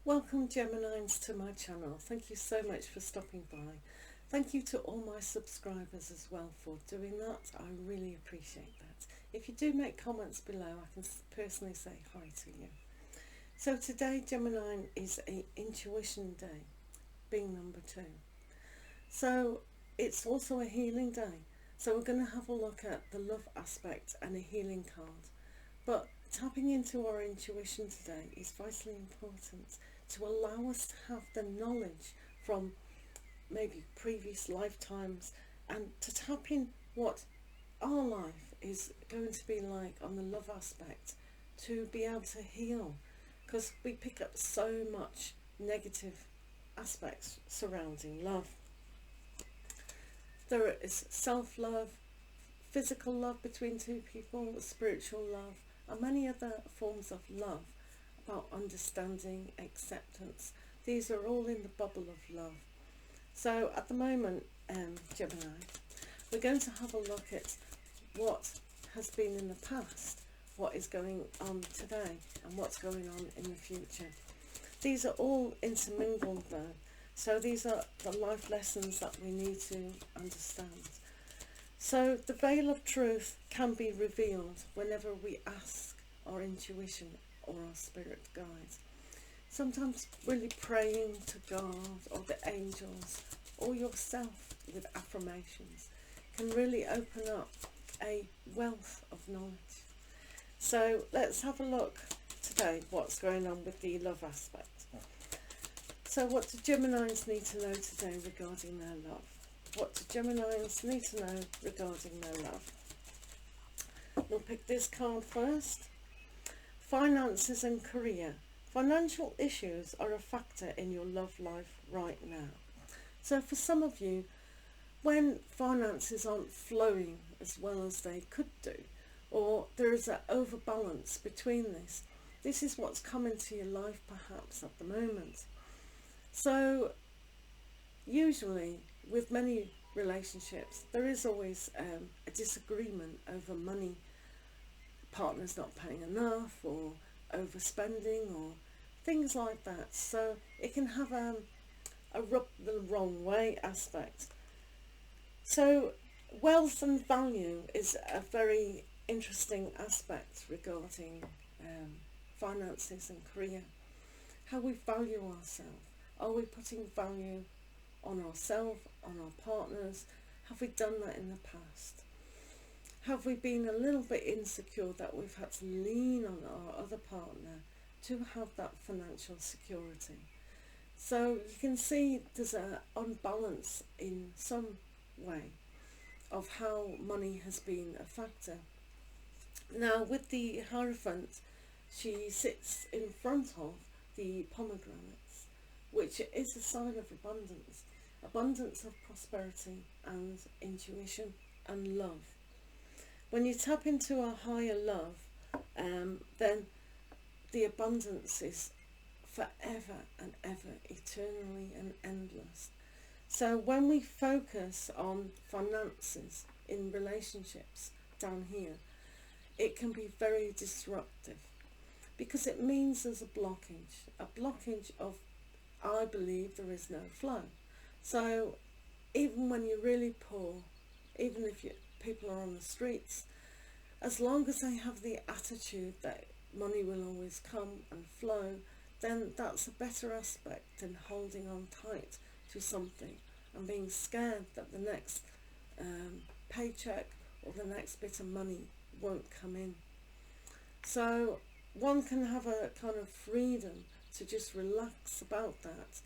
Welcome Geminines to my channel. Thank you so much for stopping by. Thank you to all my subscribers as well for doing that. I really appreciate that. If you do make comments below, I can personally say hi to you. So today Gemini is a intuition day, being number 2. So it's also a healing day. So we're going to have a look at the love aspect and a healing card. But tapping into our intuition today is vitally important to allow us to have the knowledge from maybe previous lifetimes and to tap in what our life is going to be like on the love aspect, to be able to heal, because we pick up so much negative aspects surrounding love. There is self-love, physical love between two people, spiritual love, and many other forms of love, about understanding, acceptance. These are all in the bubble of love. So at the moment, Gemini, we're going to have a look at what has been in the past, what is going on today, and what's going on in the future. These are all intermingled though, so these are the life lessons that we need to understand. So the veil of truth can be revealed whenever we ask our intuition or our spirit guides. Sometimes really praying to God or the angels or yourself with affirmations can really open up a wealth of knowledge. So let's have a look today what's going on with the love aspect. So what do Geminis need to know today regarding their love? What do Geminis need to know regarding their love? We'll pick this card first. Finances and career. Financial issues are a factor in your love life right now. So for some of you, when finances aren't flowing as well as they could do, or there is an overbalance between this is what's come into your life perhaps at the moment. So usually with many relationships there is always a disagreement over money, partners not paying enough or overspending or things like that. So it can have a rub the wrong way aspect. So wealth and value is a very interesting aspect regarding finances and career. How we value ourselves. Are we putting value on ourselves, on our partners? Have we done that in the past? Have we been a little bit insecure that we've had to lean on our other partner to have that financial security? So you can see there's an unbalance in some way of how money has been a factor. Now with the Hierophant, she sits in front of the pomegranates, which is a sign of abundance. Abundance of prosperity and intuition and love. When you tap into a higher love, then the abundance is forever and ever, eternally and endless. So when we focus on finances in relationships down here, it can be very disruptive because it means there's a blockage of, I believe, there is no flow. So even when you're really poor, even if people are on the streets, as long as they have the attitude that money will always come and flow, then that's a better aspect than holding on tight to something and being scared that the next paycheck or the next bit of money won't come in. So one can have a kind of freedom to just relax about that.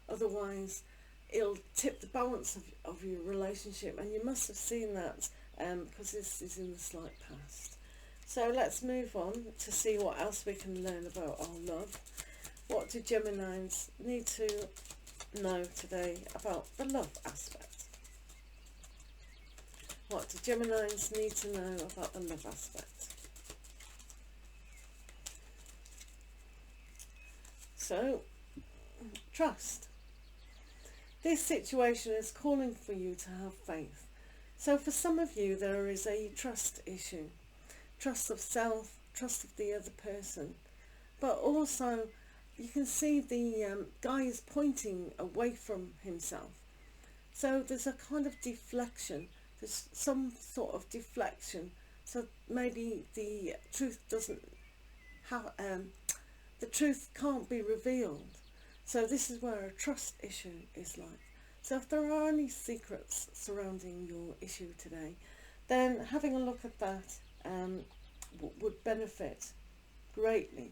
Otherwise it'll tip the balance of your relationship, and you must have seen that because this is in the slight past. So let's move on to see what else we can learn about our love. What do Geminis need to know today about the love aspect? What do Geminis need to know about the love aspect? So, trust. This situation is calling for you to have faith. So for some of you there is a trust issue. Trust of self, trust of the other person. But also you can see the guy is pointing away from himself. So there's a kind of deflection. There's some sort of deflection. So maybe the truth doesn't have, the truth can't be revealed. So this is where a trust issue is like. So if there are any secrets surrounding your issue today, then having a look at that would benefit greatly.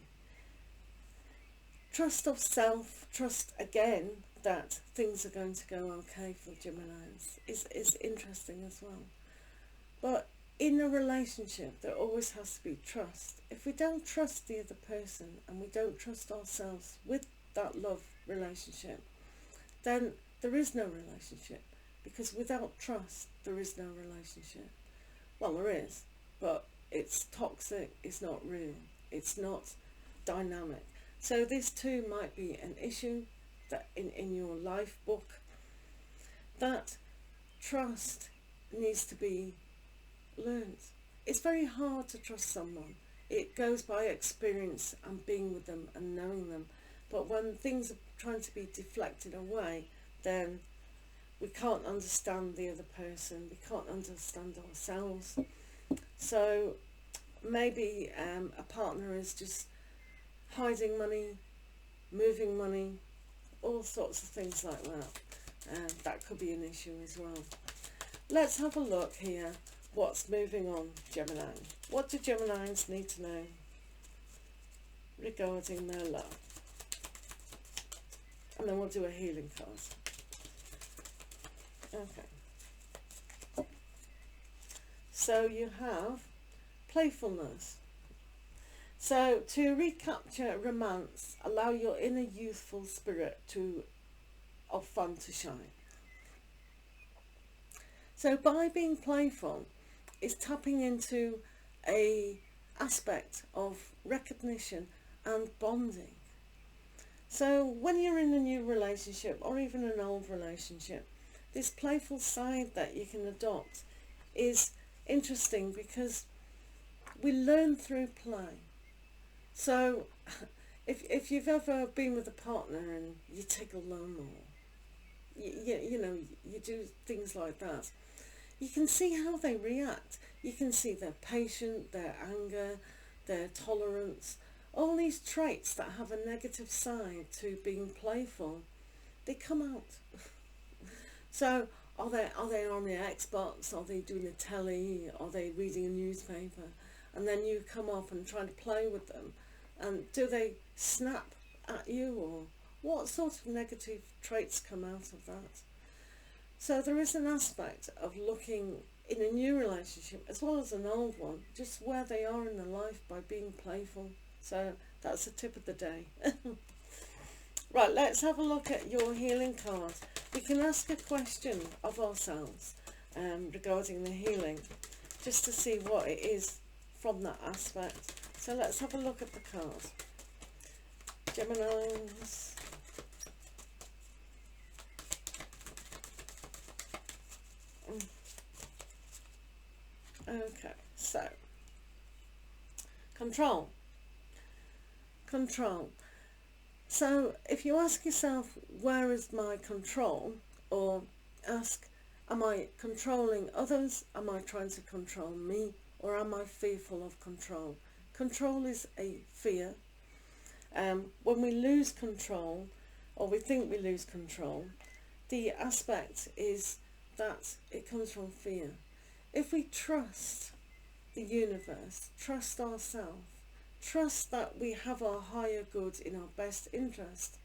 Trust of self, trust again that things are going to go okay for Geminis is interesting as well. But in a relationship, there always has to be trust. If we don't trust the other person and we don't trust ourselves with that love relationship, then there is no relationship, because without trust, there is no relationship. Well, there is, but it's toxic, it's not real, it's not dynamic. So this too might be an issue that in your life book, that trust needs to be learned. It's very hard to trust someone. It goes by experience and being with them and knowing them. But when things are trying to be deflected away, then we can't understand the other person, we can't understand ourselves. So maybe a partner is just hiding money, moving money, all sorts of things like that. That could be an issue as well. Let's have a look here. What's moving on, Gemini? What do Geminis need to know regarding their love? And then we'll do a healing card. Okay. So you have playfulness. So to recapture romance, allow your inner youthful spirit of fun to shine. So by being playful, it's tapping into a aspect of recognition and bonding. So when you're in a new relationship or even an old relationship, this playful side that you can adopt is interesting, because we learn through play. So if you've ever been with a partner and you tickle them, or you know, you do things like that, you can see how they react. You can see their patience, their anger, their tolerance, all these traits that have a negative side to being playful, they come out. So are they on the Xbox? Are they doing the telly? Are they reading a newspaper? And then you come up and try to play with them, and do they snap at you, or what sort of negative traits come out of that? So there is an aspect of looking in a new relationship as well as an old one, just where they are in their life by being playful. So that's a tip of the day. Right, let's have a look at your healing card. We can ask a question of ourselves regarding the healing, just to see what it is from that aspect. So let's have a look at the card. Geminis. Okay, so control. So if you ask yourself, where is my control, or ask, am I controlling others, am I trying to control me, or am I fearful of control? Control is a fear. When we lose control, or we think we lose control, the aspect is that it comes from fear. If we trust the universe, trust ourselves, trust that we have our higher good in our best interest,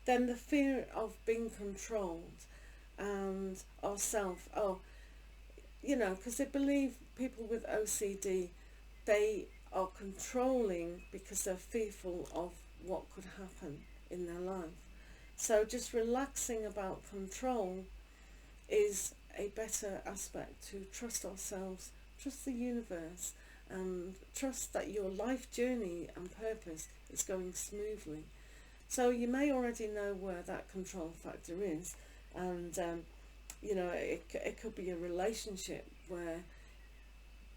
then the fear of being controlled and ourself, because they believe people with OCD, they are controlling because they're fearful of what could happen in their life. So just relaxing about control is a better aspect, to trust ourselves, trust the universe, and trust that your life journey and purpose is going smoothly. So you may already know where that control factor is, and it could be a relationship where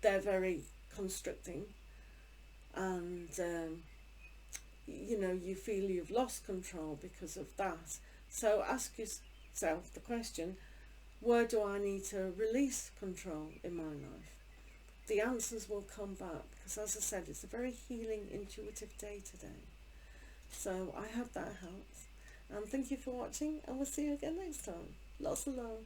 they're very constricting, and you know, you feel you've lost control because of that. So ask yourself the question, where do I need to release control in my life? The answers will come back, because as I said, it's a very healing, intuitive day today. So I hope that helps. And thank you for watching, and we'll see you again next time. Lots of love.